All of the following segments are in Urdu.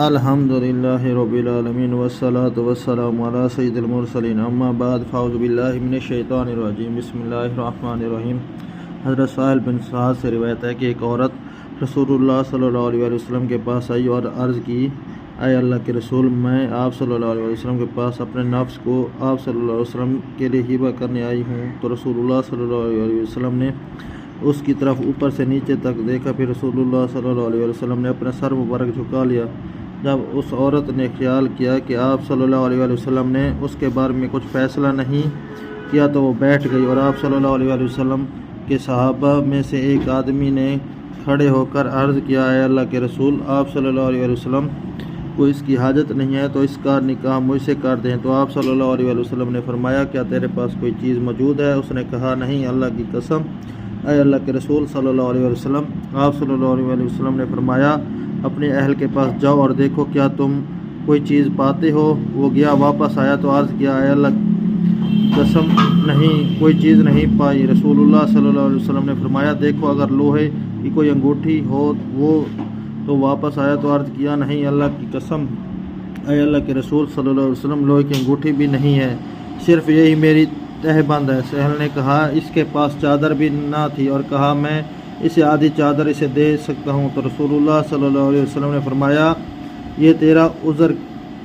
الحمدللہ رب العالمین والصلاة والسلام علی سید المرسلین اما بعد فاعوذ باللہ من الشیطان الرجیم بسم اللہ الرحمن الرحیم۔ حضرت سہل بن سعد سے روایت ہے کہ ایک عورت رسول اللہ صلی اللہ علیہ وسلم کے پاس آئی اور عرض کی، اے اللہ کے رسول، میں آپ صلی اللہ علیہ وسلم کے پاس اپنے نفس کو آپ صلی اللہ علیہ وسلم کے لیے ہبہ کرنے آئی ہوں۔ تو رسول اللہ صلی اللہ علیہ وسلم نے اس کی طرف اوپر سے نیچے تک دیکھا، پھر رسول اللہ صلی اللہ علیہ وسلم نے اپنا سر مبارک جھکا لیا۔ جب اس عورت نے خیال کیا کہ آپ صلی اللہ علیہ وسلم نے اس کے بارے میں کچھ فیصلہ نہیں کیا تو وہ بیٹھ گئی، اور آپ صلی اللہ علیہ وسلم کے صحابہ میں سے ایک آدمی نے کھڑے ہو کر عرض کیا، اے اللہ کے رسول، آپ صلی اللہ علیہ وسلم کو اس کی حاجت نہیں ہے تو اس کا نکاح مجھ سے کر دیں۔ تو آپ صلی اللہ علیہ وسلم نے فرمایا، کیا تیرے پاس کوئی چیز موجود ہے؟ اس نے کہا، نہیں، اللہ کی قسم، اے اللہ کے رسول صلی اللہ علیہ وسلم۔ آپ صلی اللہ علیہ وسلم نے فرمایا، اپنے اہل کے پاس جاؤ اور دیکھو کیا تم کوئی چیز پاتے ہو۔ وہ گیا، واپس آیا تو عرض کیا، اے اللہ کی قسم، نہیں، کوئی چیز نہیں پائی۔ رسول اللہ صلی اللہ علیہ وسلم نے فرمایا، دیکھو اگر لوہے کی کوئی انگوٹھی ہو وہ تو واپس آیا تو عرض کیا، نہیں، اللہ کی قسم، اے اللہ کے رسول صلی اللہ علیہ وسلم، لوہے کی انگوٹھی بھی نہیں ہے، صرف یہی میری تہ بند ہے۔ سہل نے کہا، اس کے پاس چادر بھی نہ تھی، اور کہا، میں اسے آدھی چادر اسے دے سکتا ہوں۔ تو رسول اللہ صلی اللہ علیہ وسلم نے فرمایا، یہ تیرا عذر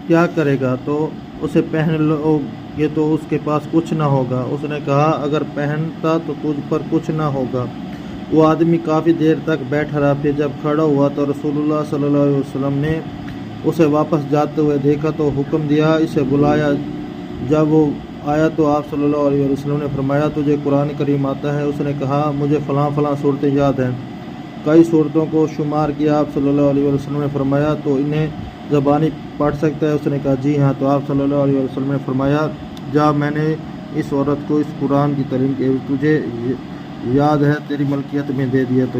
کیا کرے گا؟ تو اسے پہن لو گے تو اس کے پاس کچھ نہ ہوگا۔ اس نے کہا، اگر پہنتا تو تجھ پر کچھ نہ ہوگا۔ وہ آدمی کافی دیر تک بیٹھا رہا، پھر جب کھڑا ہوا تو رسول اللہ صلی اللہ علیہ وسلم نے اسے واپس جاتے ہوئے دیکھا تو حکم دیا، اسے بلایا۔ جب وہ آیا تو آپ صلی اللہ علیہ وسلم نے فرمایا، تجھے قرآن کریم آتا ہے؟ اس نے کہا، مجھے فلاں فلاں صورتیں یاد ہیں۔ کئی صورتوں کو شمار کیا۔ آپ صلی اللہ علیہ وسلم نے فرمایا، تو انہیں زبانی پڑھ سکتا ہے؟ اس نے کہا، جی ہاں۔ تو آپ صلی اللہ علیہ وسلم نے فرمایا، جا، میں نے اس عورت کو اس قرآن کی تعلیم کی تجھے یاد ہے، تیری ملکیت میں دے دیا۔ تو